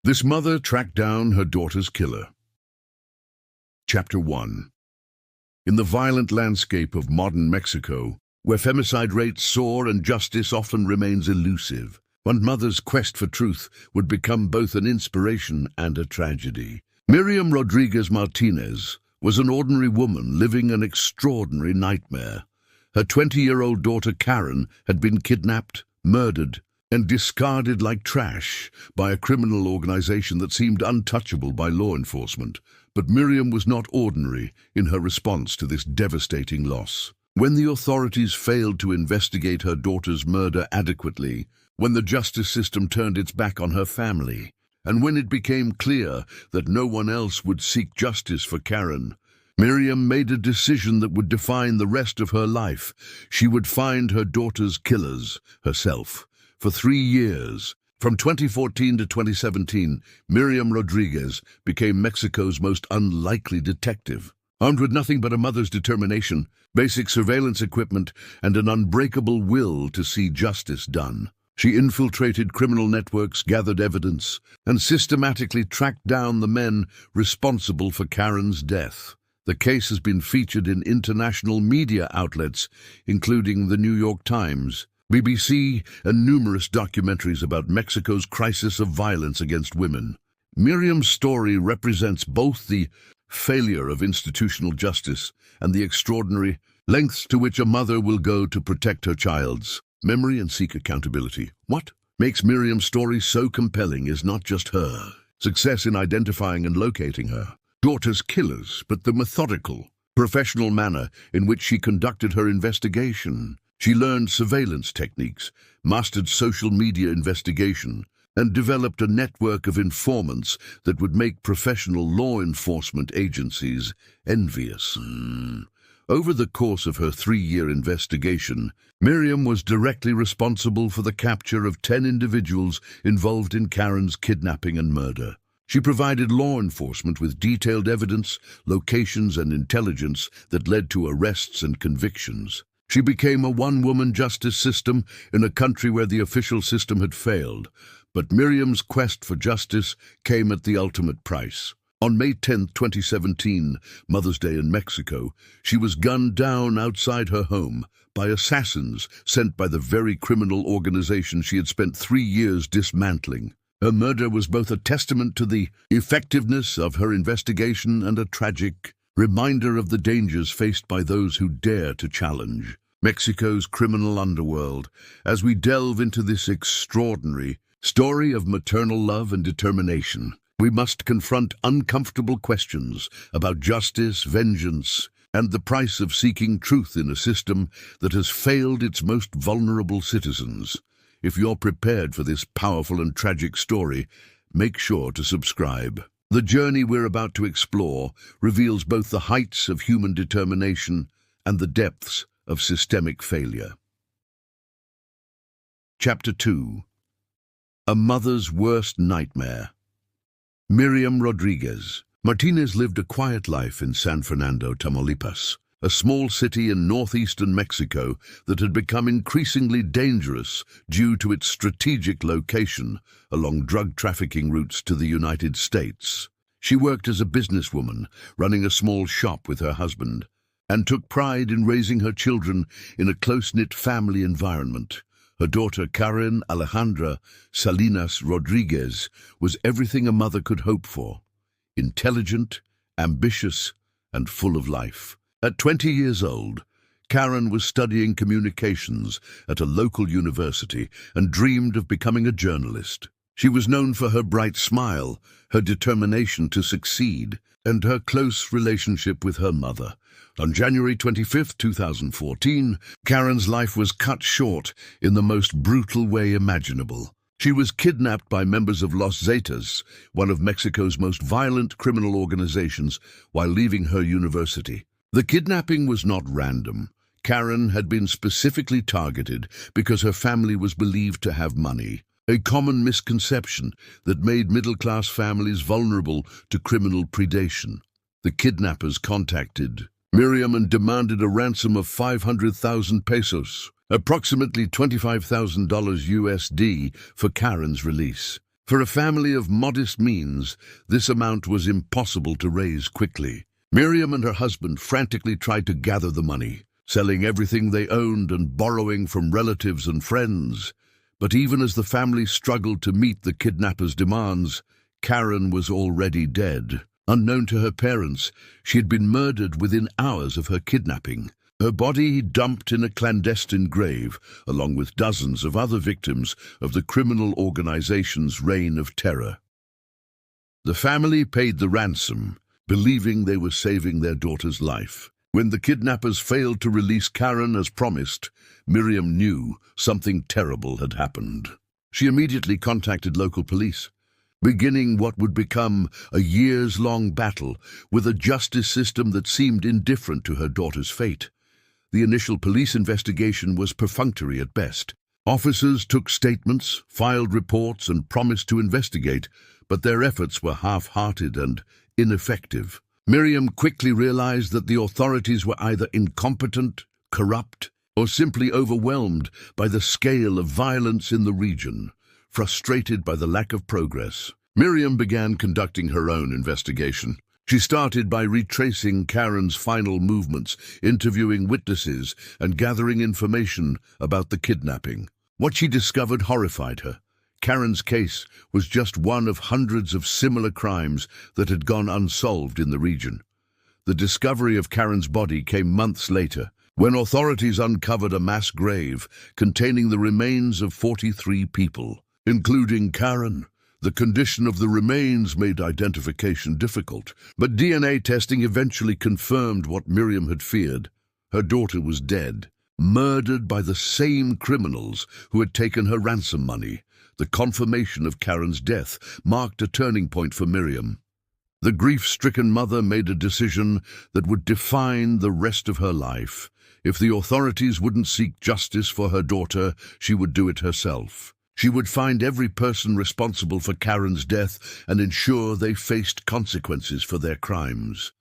This mother tracked down her daughter's killer. Chapter 1. In the violent landscape of modern Mexico, where femicide rates soar and justice often remains elusive, one mother's quest for truth would become both an inspiration and a tragedy. Miriam Rodriguez Martinez was an ordinary woman living an extraordinary nightmare. Her 20-year-old daughter Karen had been kidnapped, murdered, and discarded like trash by a criminal organization that seemed untouchable by law enforcement. But Miriam was not ordinary in her response to this devastating loss. When the authorities failed to investigate her daughter's murder adequately, when the justice system turned its back on her family, and when it became clear that no one else would seek justice for Karen, Miriam made a decision that would define the rest of her life. She would find her daughter's killers herself. For 3 years, from 2014 to 2017, Miriam Rodriguez became Mexico's most unlikely detective. Armed with nothing but a mother's determination, basic surveillance equipment, and an unbreakable will to see justice done, she infiltrated criminal networks, gathered evidence, and systematically tracked down the men responsible for Karen's death. The case has been featured in international media outlets, including the New York Times, BBC, and numerous documentaries about Mexico's crisis of violence against women. Miriam's story represents both the failure of institutional justice and the extraordinary lengths to which a mother will go to protect her child's memory and seek accountability. What makes Miriam's story so compelling is not just her success in identifying and locating her daughter's killers, but the methodical, professional manner in which she conducted her investigation. She learned surveillance techniques, mastered social media investigation, and developed a network of informants that would make professional law enforcement agencies envious. Over the course of her 3-year investigation, Miriam was directly responsible for the capture of 10 individuals involved in Karen's kidnapping and murder. She provided law enforcement with detailed evidence, locations, and intelligence that led to arrests and convictions. She became a one-woman justice system in a country where the official system had failed. But Miriam's quest for justice came at the ultimate price. On May 10, 2017, Mother's Day in Mexico, she was gunned down outside her home by assassins sent by the very criminal organization she had spent 3 years dismantling. Her murder was both a testament to the effectiveness of her investigation and a tragic reminder of the dangers faced by those who dare to challenge Mexico's criminal underworld. As we delve into this extraordinary story of maternal love and determination, we must confront uncomfortable questions about justice, vengeance, and the price of seeking truth in a system that has failed its most vulnerable citizens. If you're prepared for this powerful and tragic story, make sure to subscribe. The journey we're about to explore reveals both the heights of human determination and the depths of systemic failure. Chapter 2. A Mother's Worst Nightmare. Miriam Rodriguez Martinez lived a quiet life in San Fernando, Tamaulipas, a small city in northeastern Mexico that had become increasingly dangerous due to its strategic location along drug trafficking routes to the United States. She worked as a businesswoman, running a small shop with her husband, and took pride in raising her children in a close-knit family environment. Her daughter Karen Alejandra Salinas Rodriguez was everything a mother could hope for: intelligent, ambitious, and full of life. At 20 years old, Karen was studying communications at a local university and dreamed of becoming a journalist. She was known for her bright smile, her determination to succeed, and her close relationship with her mother. On January 25, 2014, Karen's life was cut short in the most brutal way imaginable. She was kidnapped by members of Los Zetas, one of Mexico's most violent criminal organizations, while leaving her university. The kidnapping was not random. Karen had been specifically targeted because her family was believed to have money, a common misconception that made middle-class families vulnerable to criminal predation. The kidnappers contacted Miriam and demanded a ransom of 500,000 pesos, approximately $25,000 USD, for Karen's release. For a family of modest means, this amount was impossible to raise quickly. Miriam and her husband frantically tried to gather the money, selling everything they owned and borrowing from relatives and friends. But even as the family struggled to meet the kidnappers' demands, Karen was already dead. Unknown to her parents, she had been murdered within hours of her kidnapping. Her body dumped in a clandestine grave, along with dozens of other victims of the criminal organization's reign of terror. The family paid the ransom, believing they were saving their daughter's life. When the kidnappers failed to release Karen as promised, Miriam knew something terrible had happened. She immediately contacted local police, beginning what would become a years-long battle with a justice system that seemed indifferent to her daughter's fate. The initial police investigation was perfunctory at best. Officers took statements, filed reports, and promised to investigate, but their efforts were half-hearted and ineffective. Miriam quickly realized that the authorities were either incompetent, corrupt, or simply overwhelmed by the scale of violence in the region. Frustrated by the lack of progress, Miriam began conducting her own investigation. She started by retracing Karen's final movements, interviewing witnesses, and gathering information about the kidnapping. What she discovered horrified her. Karen's case was just one of hundreds of similar crimes that had gone unsolved in the region. The discovery of Karen's body came months later, when authorities uncovered a mass grave containing the remains of 43 people, including Karen. The condition of the remains made identification difficult, but DNA testing eventually confirmed what Miriam had feared. Her daughter was dead, murdered by the same criminals who had taken her ransom money. The confirmation of Karen's death marked a turning point for Miriam. The grief-stricken mother made a decision that would define the rest of her life. If the authorities wouldn't seek justice for her daughter, she would do it herself. She would find every person responsible for Karen's death and ensure they faced consequences for their crimes.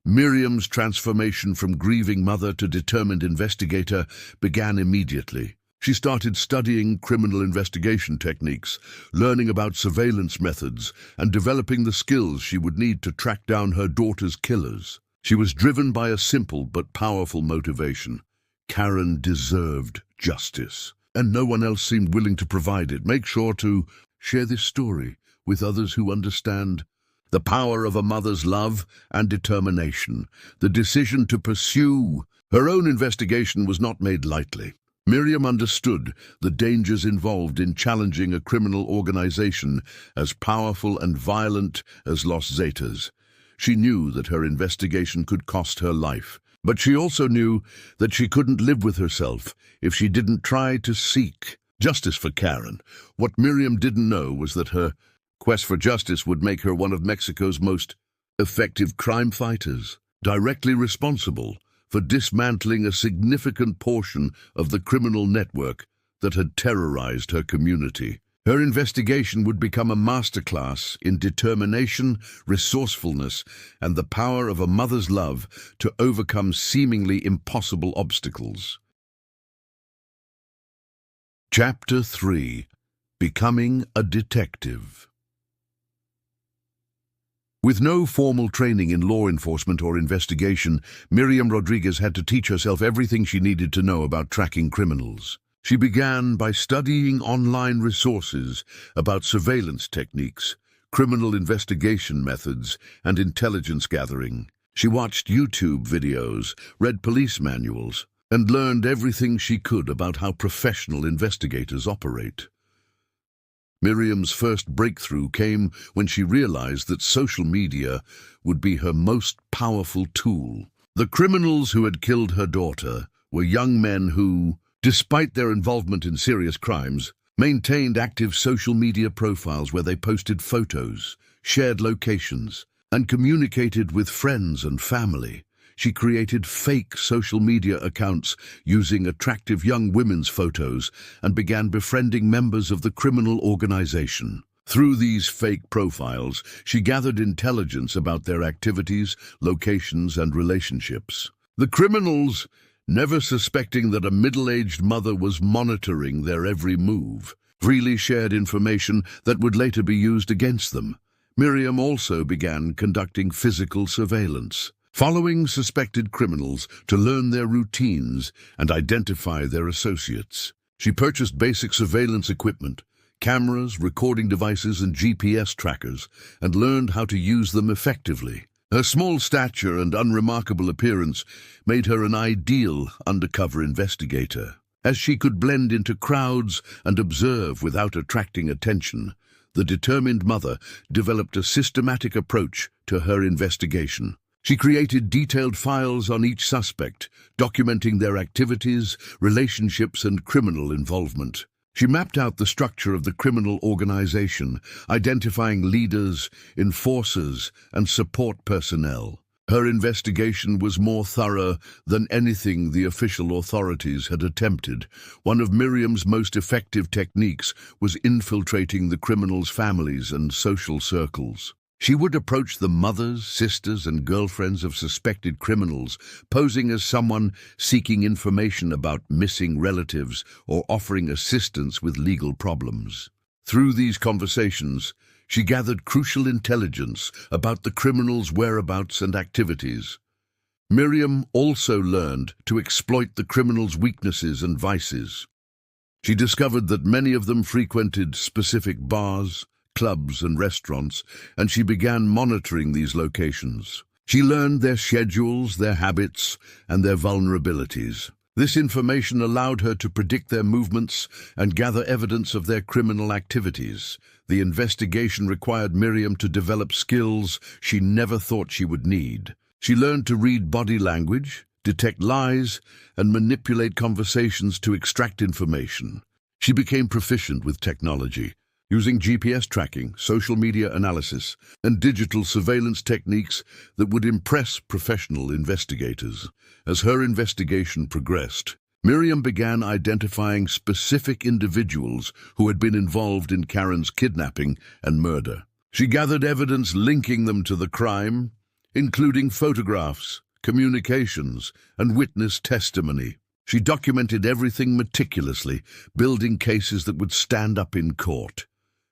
Miriam's transformation from grieving mother to determined investigator began immediately. She started studying criminal investigation techniques, learning about surveillance methods, and developing the skills she would need to track down her daughter's killers. She was driven by a simple but powerful motivation. Karen deserved justice, and no one else seemed willing to provide it. Make sure to share this story with others who understand the power of a mother's love and determination. The decision to pursue her own investigation was not made lightly. Miriam understood the dangers involved in challenging a criminal organization as powerful and violent as Los Zetas. She knew that her investigation could cost her life, but she also knew that she couldn't live with herself if she didn't try to seek justice for Karen. What Miriam didn't know was that her quest for justice would make her one of Mexico's most effective crime fighters, directly responsible for dismantling a significant portion of the criminal network that had terrorized her community. Her investigation would become a masterclass in determination, resourcefulness, and the power of a mother's love to overcome seemingly impossible obstacles. Chapter 3. Becoming a Detective. With no formal training in law enforcement or investigation, Miriam Rodriguez had to teach herself everything she needed to know about tracking criminals. She began by studying online resources about surveillance techniques, criminal investigation methods, and intelligence gathering. She watched YouTube videos, read police manuals, and learned everything she could about how professional investigators operate. Miriam's first breakthrough came when she realized that social media would be her most powerful tool. The criminals who had killed her daughter were young men who, despite their involvement in serious crimes, maintained active social media profiles where they posted photos, shared locations, and communicated with friends and family. She created fake social media accounts using attractive young women's photos and began befriending members of the criminal organization. Through these fake profiles, she gathered intelligence about their activities, locations, and relationships. The criminals, never suspecting that a middle-aged mother was monitoring their every move, freely shared information that would later be used against them. Miriam also began conducting physical surveillance, following suspected criminals to learn their routines and identify their associates. She purchased basic surveillance equipment, cameras, recording devices, and GPS trackers, and learned how to use them effectively. Her small stature and unremarkable appearance made her an ideal undercover investigator, as she could blend into crowds and observe without attracting attention. The determined mother developed a systematic approach to her investigation. She created detailed files on each suspect, documenting their activities, relationships, and criminal involvement. She mapped out the structure of the criminal organization, identifying leaders, enforcers, and support personnel. Her investigation was more thorough than anything the official authorities had attempted. One of Miriam's most effective techniques was infiltrating the criminals' families and social circles. She would approach the mothers, sisters, and girlfriends of suspected criminals, posing as someone seeking information about missing relatives or offering assistance with legal problems. Through these conversations, she gathered crucial intelligence about the criminals' whereabouts and activities. Miriam also learned to exploit the criminals' weaknesses and vices. She discovered that many of them frequented specific bars, clubs, and restaurants, and she began monitoring these locations. She learned their schedules, their habits, and their vulnerabilities. This information allowed her to predict their movements and gather evidence of their criminal activities. The investigation required Miriam to develop skills she never thought she would need. She learned to read body language, detect lies, and manipulate conversations to extract information. She became proficient with technology, using GPS tracking, social media analysis, and digital surveillance techniques that would impress professional investigators. As her investigation progressed, Miriam began identifying specific individuals who had been involved in Karen's kidnapping and murder. She gathered evidence linking them to the crime, including photographs, communications, and witness testimony. She documented everything meticulously, building cases that would stand up in court.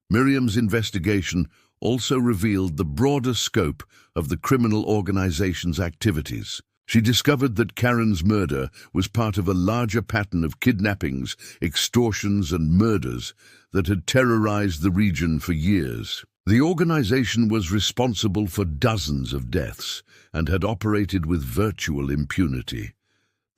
Miriam's investigation also revealed the broader scope of the criminal organization's activities. She discovered that Karen's murder was part of a larger pattern of kidnappings, extortions, and murders that had terrorized the region for years. The organization was responsible for dozens of deaths and had operated with virtual impunity.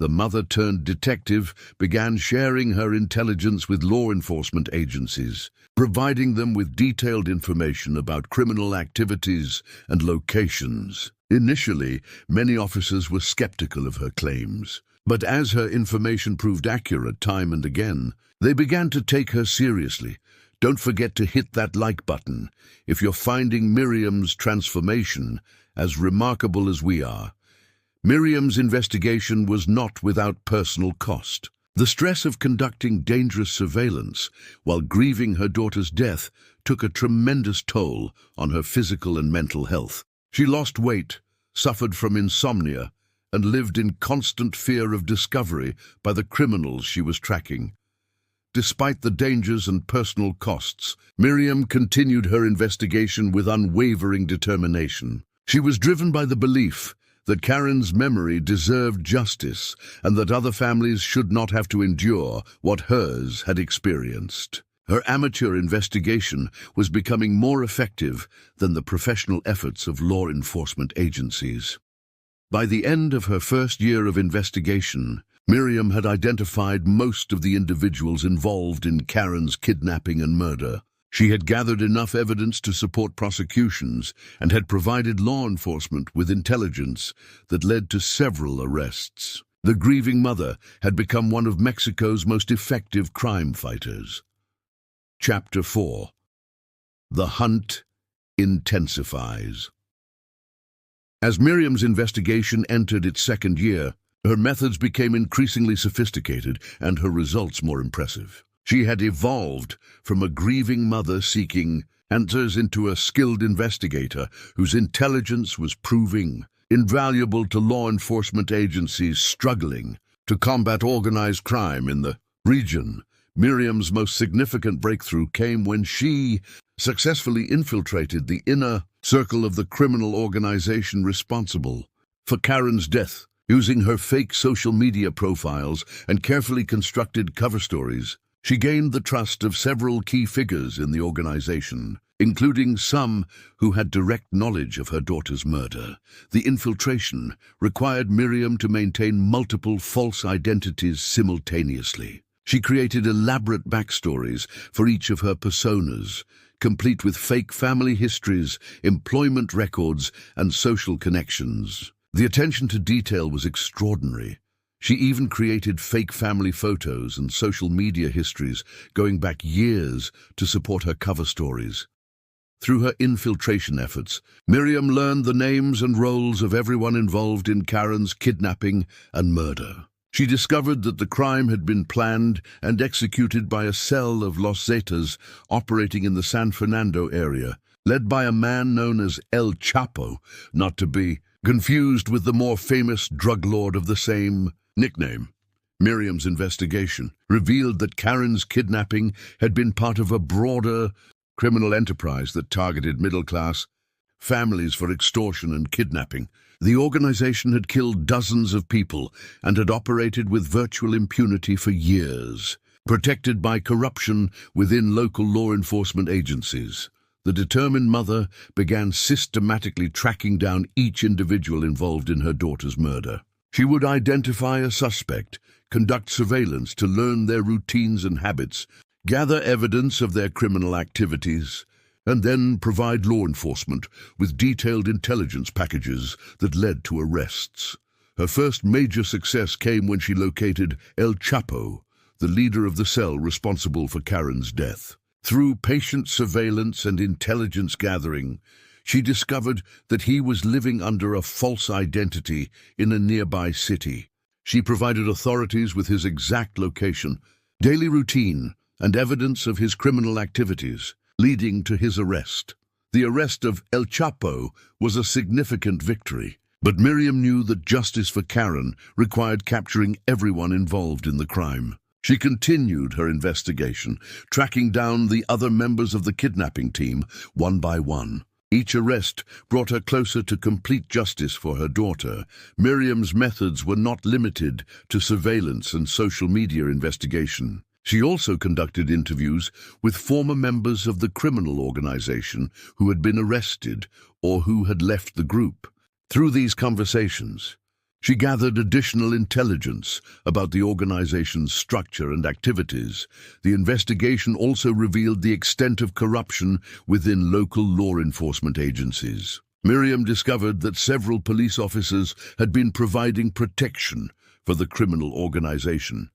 The mother-turned-detective began sharing her intelligence with law enforcement agencies, providing them with detailed information about criminal activities and locations. Initially, many officers were skeptical of her claims, but as her information proved accurate time and again, they began to take her seriously. Don't forget to hit that like button if you're finding Miriam's transformation as remarkable as we are. Miriam's investigation was not without personal cost. The stress of conducting dangerous surveillance while grieving her daughter's death took a tremendous toll on her physical and mental health. She lost weight, suffered from insomnia, and lived in constant fear of discovery by the criminals she was tracking. Despite the dangers and personal costs, Miriam continued her investigation with unwavering determination. She was driven by the belief that Karen's memory deserved justice and that other families should not have to endure what hers had experienced. Her amateur investigation was becoming more effective than the professional efforts of law enforcement agencies. By the end of her first year of investigation, Miriam had identified most of the individuals involved in Karen's kidnapping and murder. She had gathered enough evidence to support prosecutions and had provided law enforcement with intelligence that led to several arrests. The grieving mother had become one of Mexico's most effective crime fighters. Chapter 4. The Hunt Intensifies. As Miriam's investigation entered its second year, her methods became increasingly sophisticated and her results more impressive. She had evolved from a grieving mother seeking answers into a skilled investigator whose intelligence was proving invaluable to law enforcement agencies struggling to combat organized crime in the region. Miriam's most significant breakthrough came when she successfully infiltrated the inner circle of the criminal organization responsible for Karen's death. Using her fake social media profiles and carefully constructed cover stories, she gained the trust of several key figures in the organization, including some who had direct knowledge of her daughter's murder. The infiltration required Miriam to maintain multiple false identities simultaneously. She created elaborate backstories for each of her personas, complete with fake family histories, employment records, and social connections. The attention to detail was extraordinary. She even created fake family photos and social media histories going back years to support her cover stories. Through her infiltration efforts, Miriam learned the names and roles of everyone involved in Karen's kidnapping and murder. She discovered that the crime had been planned and executed by a cell of Los Zetas operating in the San Fernando area, led by a man known as El Chapo, not to be confused with the more famous drug lord of the same nickname. Miriam's investigation revealed that Karen's kidnapping had been part of a broader criminal enterprise that targeted middle-class families for extortion and kidnapping. The organization had killed dozens of people and had operated with virtual impunity for years, protected by corruption within local law enforcement agencies. The determined mother began systematically tracking down each individual involved in her daughter's murder. She would identify a suspect, conduct surveillance to learn their routines and habits, gather evidence of their criminal activities, and then provide law enforcement with detailed intelligence packages that led to arrests. Her first major success came when she located El Chapo, the leader of the cell responsible for Karen's death. Through patient surveillance and intelligence gathering, she discovered that he was living under a false identity in a nearby city. She provided authorities with his exact location, daily routine, and evidence of his criminal activities, leading to his arrest. The arrest of El Chapo was a significant victory, but Miriam knew that justice for Karen required capturing everyone involved in the crime. She continued her investigation, tracking down the other members of the kidnapping team one by one. Each arrest brought her closer to complete justice for her daughter. Miriam's methods were not limited to surveillance and social media investigation. She also conducted interviews with former members of the criminal organization who had been arrested or who had left the group. Through these conversations, she gathered additional intelligence about the organization's structure and activities. The investigation also revealed the extent of corruption within local law enforcement agencies. Miriam discovered that several police officers had been providing protection for the criminal organization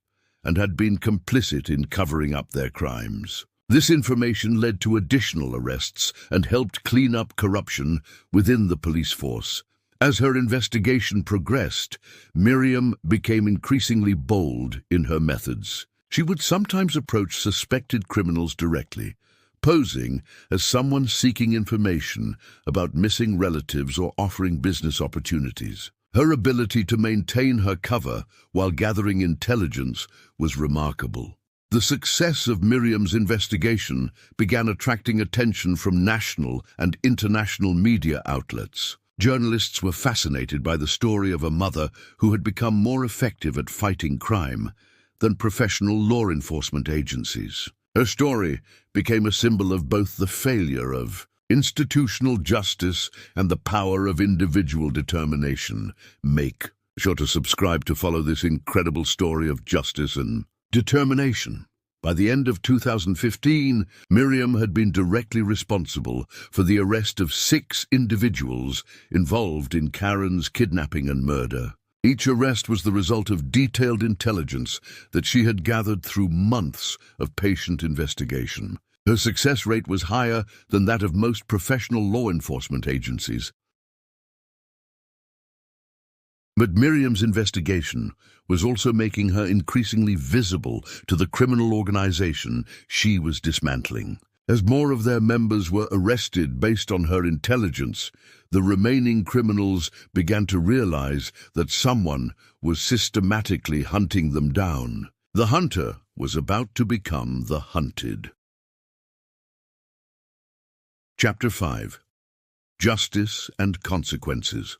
and had been complicit in covering up their crimes. This information led to additional arrests and helped clean up corruption within the police force. As her investigation progressed, Miriam became increasingly bold in her methods. She would sometimes approach suspected criminals directly, posing as someone seeking information about missing relatives or offering business opportunities. Her ability to maintain her cover while gathering intelligence was remarkable. The success of Miriam's investigation began attracting attention from national and international media outlets. Journalists were fascinated by the story of a mother who had become more effective at fighting crime than professional law enforcement agencies. Her story became a symbol of both the failure of institutional justice and the power of individual determination. Make sure to subscribe to follow this incredible story of justice and determination. By the end of 2015, Miriam had been directly responsible for the arrest of 6 individuals involved in Karen's kidnapping and murder. Each arrest was the result of detailed intelligence that she had gathered through months of patient investigation. Her success rate was higher than that of most professional law enforcement agencies. But Miriam's investigation was also making her increasingly visible to the criminal organization she was dismantling. As more of their members were arrested based on her intelligence, the remaining criminals began to realize that someone was systematically hunting them down. The hunter was about to become the hunted. Chapter 5. Justice and Consequences.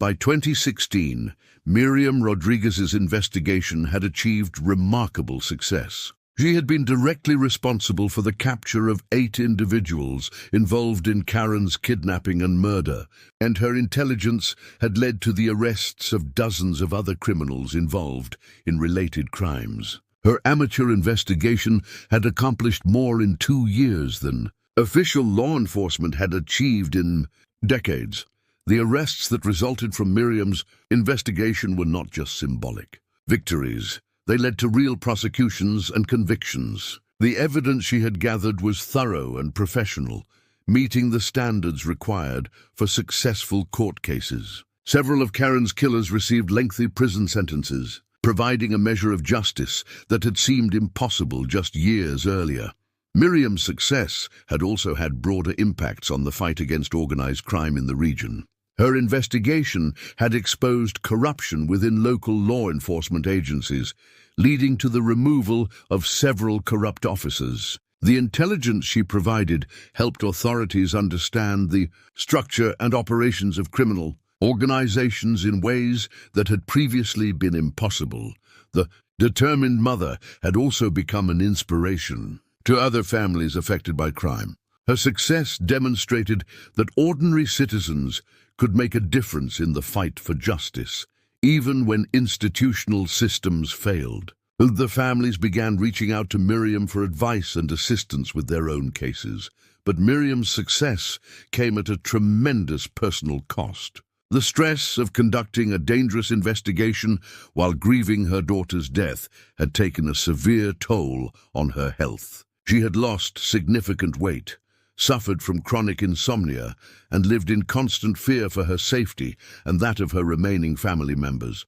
By 2016, Miriam Rodriguez's investigation had achieved remarkable success. She had been directly responsible for the capture of 8 individuals involved in Karen's kidnapping and murder, and her intelligence had led to the arrests of dozens of other criminals involved in related crimes. Her amateur investigation had accomplished more in 2 years than official law enforcement had achieved in decades. The arrests that resulted from Miriam's investigation were not just symbolic victories. They led to real prosecutions and convictions. The evidence she had gathered was thorough and professional, meeting the standards required for successful court cases. Several of Karen's killers received lengthy prison sentences, providing a measure of justice that had seemed impossible just years earlier. Miriam's success had also had broader impacts on the fight against organized crime in the region. Her investigation had exposed corruption within local law enforcement agencies, leading to the removal of several corrupt officers. The intelligence she provided helped authorities understand the structure and operations of criminal organizations in ways that had previously been impossible. The determined mother had also become an inspiration to other families affected by crime. Her success demonstrated that ordinary citizens could make a difference in the fight for justice, even when institutional systems failed. The families began reaching out to Miriam for advice and assistance with their own cases, but Miriam's success came at a tremendous personal cost. The stress of conducting a dangerous investigation while grieving her daughter's death had taken a severe toll on her health. She had lost significant weight, suffered from chronic insomnia, and lived in constant fear for her safety and that of her remaining family members.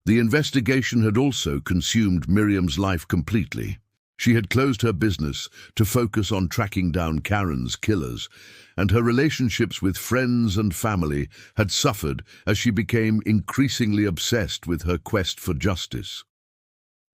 The investigation had also consumed Miriam's life completely. She had closed her business to focus on tracking down Karen's killers, and her relationships with friends and family had suffered as she became increasingly obsessed with her quest for justice.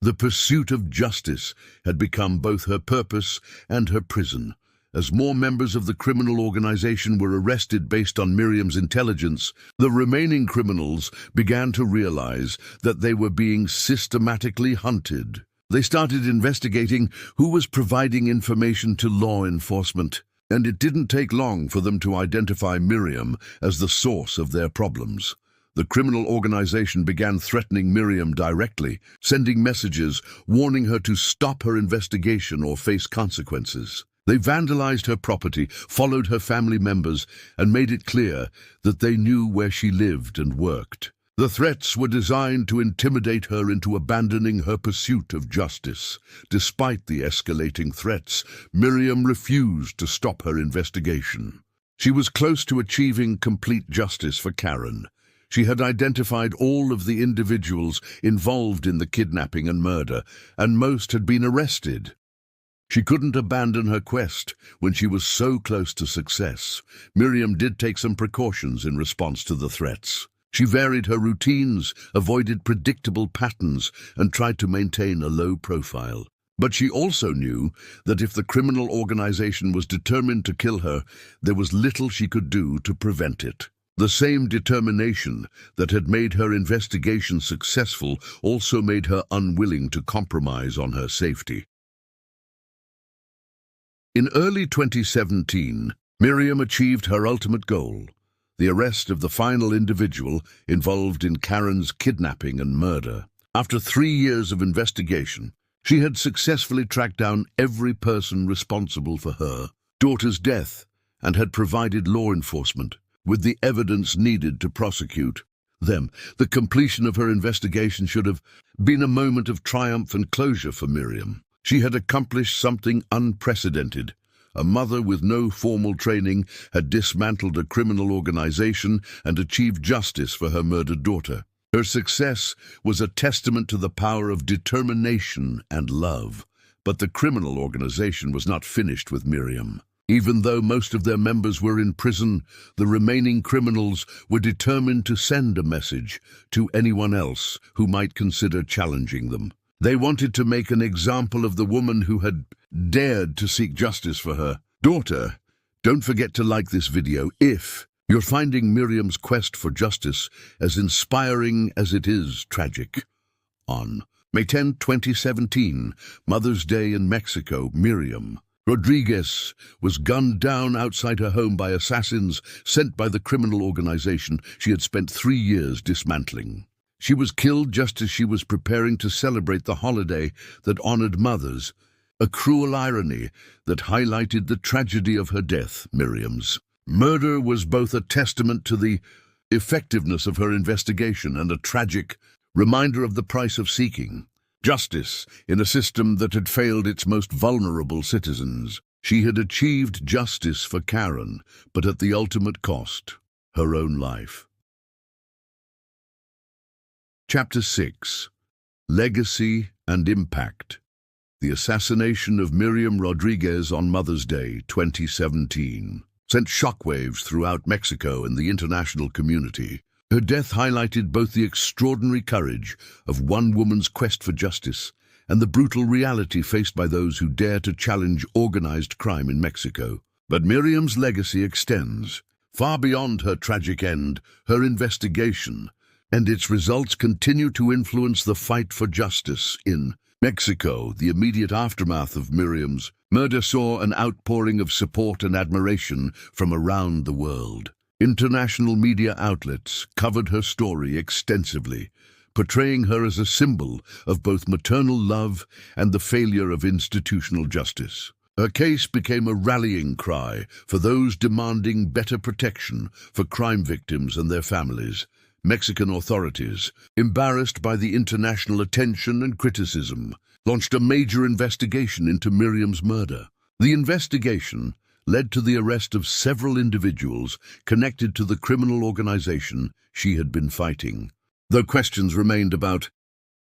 The pursuit of justice had become both her purpose and her prison. As more members of the criminal organization were arrested based on Miriam's intelligence, the remaining criminals began to realize that they were being systematically hunted. They started investigating who was providing information to law enforcement, and it didn't take long for them to identify Miriam as the source of their problems. The criminal organization began threatening Miriam directly, sending messages warning her to stop her investigation or face consequences. They vandalized her property, followed her family members, and made it clear that they knew where she lived and worked. The threats were designed to intimidate her into abandoning her pursuit of justice. Despite the escalating threats, Miriam refused to stop her investigation. She was close to achieving complete justice for Karen. She had identified all of the individuals involved in the kidnapping and murder, and most had been arrested. She couldn't abandon her quest when she was so close to success. Miriam did take some precautions in response to the threats. She varied her routines, avoided predictable patterns, and tried to maintain a low profile. But she also knew that if the criminal organization was determined to kill her, there was little she could do to prevent it. The same determination that had made her investigation successful also made her unwilling to compromise on her safety. In early 2017, Miriam achieved her ultimate goal, the arrest of the final individual involved in Karen's kidnapping and murder. After 3 years of investigation, she had successfully tracked down every person responsible for her daughter's death and had provided law enforcement with the evidence needed to prosecute them. The completion of her investigation should have been a moment of triumph and closure for Miriam. She had accomplished something unprecedented. A mother with no formal training had dismantled a criminal organization and achieved justice for her murdered daughter. Her success was a testament to the power of determination and love. But the criminal organization was not finished with Miriam. Even though most of their members were in prison, the remaining criminals were determined to send a message to anyone else who might consider challenging them. They wanted to make an example of the woman who had dared to seek justice for her daughter. Don't forget to like this video if you're finding Miriam's quest for justice as inspiring as it is tragic. On May 10, 2017, Mother's Day in Mexico, Miriam Rodriguez was gunned down outside her home by assassins sent by the criminal organization she had spent 3 years dismantling. She was killed just as she was preparing to celebrate the holiday that honored mothers, a cruel irony that highlighted the tragedy of her death. Miriam's murder was both a testament to the effectiveness of her investigation and a tragic reminder of the price of seeking justice in a system that had failed its most vulnerable citizens. She had achieved justice for Karen, but at the ultimate cost, her own life. Chapter 6. Legacy and Impact. The assassination of Miriam Rodriguez on Mother's Day 2017 sent shockwaves throughout Mexico and the international community. Her death highlighted both the extraordinary courage of one woman's quest for justice and the brutal reality faced by those who dare to challenge organized crime in Mexico. But Miriam's legacy extends far beyond her tragic end. Her investigation and its results continue to influence the fight for justice in Mexico. The immediate aftermath of Miriam's murder saw an outpouring of support and admiration from around the world. International media outlets covered her story extensively, portraying her as a symbol of both maternal love and the failure of institutional justice. Her case became a rallying cry for those demanding better protection for crime victims and their families. Mexican authorities, embarrassed by the international attention and criticism, launched a major investigation into Miriam's murder. The investigation led to the arrest of several individuals connected to the criminal organization she had been fighting, though questions remained about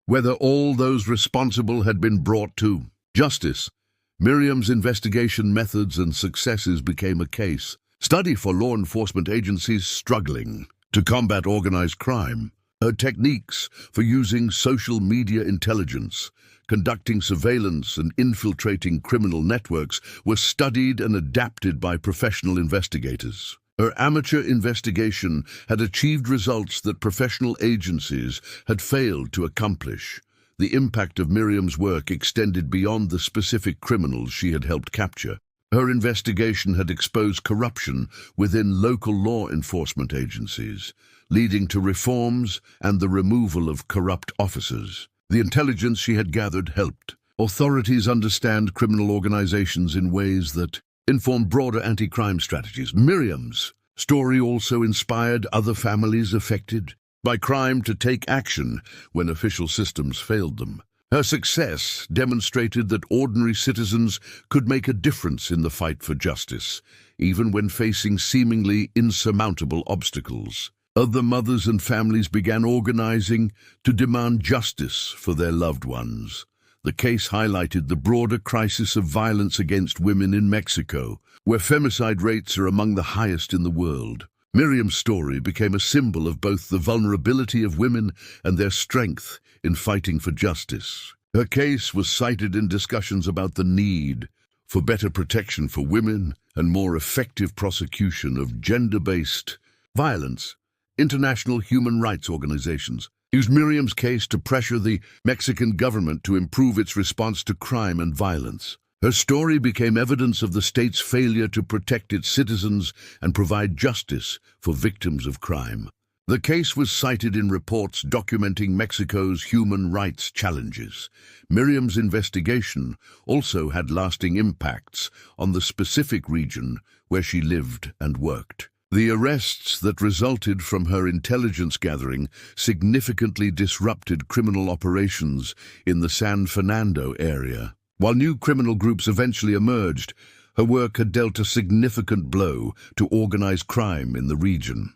whether all those responsible had been brought to justice. Miriam's investigation methods and successes became a case study for law enforcement agencies struggling to combat organized crime. Her techniques for using social media intelligence, conducting surveillance, and infiltrating criminal networks were studied and adapted by professional investigators. Her amateur investigation had achieved results that professional agencies had failed to accomplish. The impact of Miriam's work extended beyond the specific criminals she had helped capture. Her investigation had exposed corruption within local law enforcement agencies, leading to reforms and the removal of corrupt officers. The intelligence she had gathered helped authorities understand criminal organizations in ways that informed broader anti-crime strategies. Miriam's story also inspired other families affected by crime to take action when official systems failed them. Her success demonstrated that ordinary citizens could make a difference in the fight for justice, even when facing seemingly insurmountable obstacles. Other mothers and families began organizing to demand justice for their loved ones. The case highlighted the broader crisis of violence against women in Mexico, where femicide rates are among the highest in the world. Miriam's story became a symbol of both the vulnerability of women and their strength in fighting for justice. Her case was cited in discussions about the need for better protection for women and more effective prosecution of gender-based violence. International human rights organizations used Miriam's case to pressure the Mexican government to improve its response to crime and violence. Her story became evidence of the state's failure to protect its citizens and provide justice for victims of crime. The case was cited in reports documenting Mexico's human rights challenges. Miriam's investigation also had lasting impacts on the specific region where she lived and worked. The arrests that resulted from her intelligence gathering significantly disrupted criminal operations in the San Fernando area. While new criminal groups eventually emerged, her work had dealt a significant blow to organized crime in the region.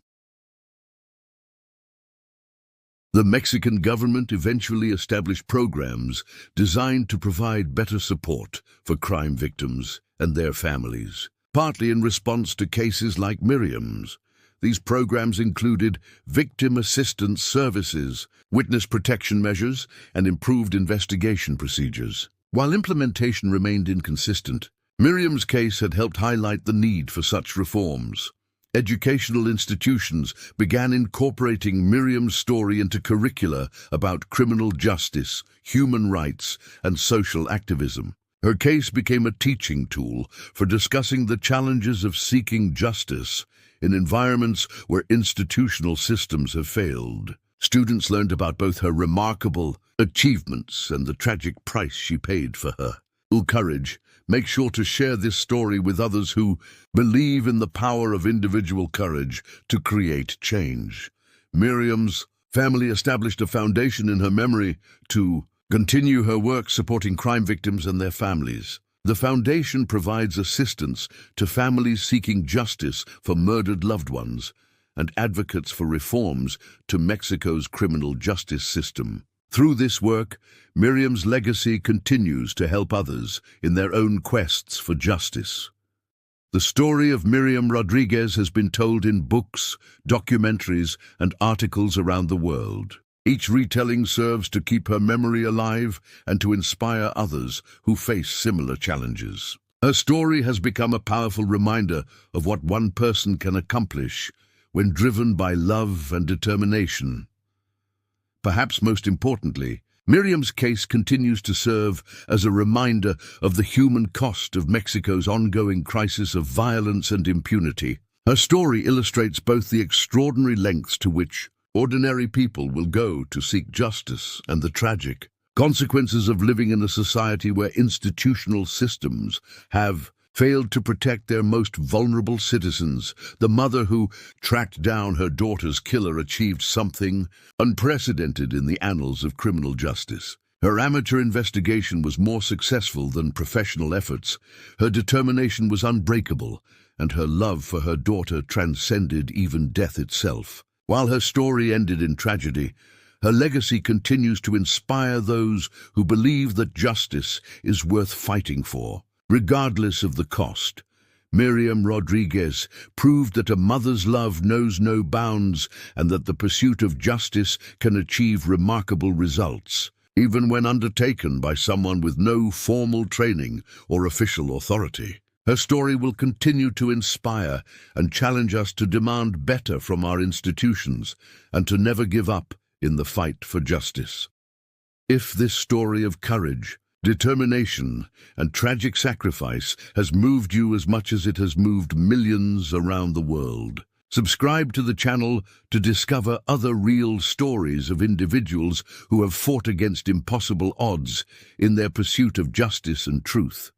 The Mexican government eventually established programs designed to provide better support for crime victims and their families. partly in response to cases like Miriam's. These programs included victim assistance services, witness protection measures, and improved investigation procedures. While implementation remained inconsistent, Miriam's case had helped highlight the need for such reforms. Educational institutions began incorporating Miriam's story into curricula about criminal justice, human rights, and social activism. Her case became a teaching tool for discussing the challenges of seeking justice in environments where institutional systems have failed. Students learned about both her remarkable achievements and the tragic price she paid for her courage. Make sure to share this story with others who believe in the power of individual courage to create change. Miriam's family established a foundation in her memory to continue her work supporting crime victims and their families. The foundation provides assistance to families seeking justice for murdered loved ones and advocates for reforms to Mexico's criminal justice system. Through this work, Miriam's legacy continues to help others in their own quests for justice. The story of Miriam Rodriguez has been told in books, documentaries, and articles around the world. Each retelling serves to keep her memory alive and to inspire others who face similar challenges. Her story has become a powerful reminder of what one person can accomplish when driven by love and determination. Perhaps most importantly, Miriam's case continues to serve as a reminder of the human cost of Mexico's ongoing crisis of violence and impunity. Her story illustrates both the extraordinary lengths to which ordinary people will go to seek justice and the tragic consequences of living in a society where institutional systems have failed to protect their most vulnerable citizens. The mother who tracked down her daughter's killer achieved something unprecedented in the annals of criminal justice. Her amateur investigation was more successful than professional efforts. Her determination was unbreakable, and her love for her daughter transcended even death itself. While her story ended in tragedy, her legacy continues to inspire those who believe that justice is worth fighting for. Regardless of the cost, Miriam Rodriguez proved that a mother's love knows no bounds and that the pursuit of justice can achieve remarkable results, even when undertaken by someone with no formal training or official authority. Her story will continue to inspire and challenge us to demand better from our institutions and to never give up in the fight for justice. If this story of courage, determination, and tragic sacrifice has moved you as much as it has moved millions around the world, subscribe to the channel to discover other real stories of individuals who have fought against impossible odds in their pursuit of justice and truth.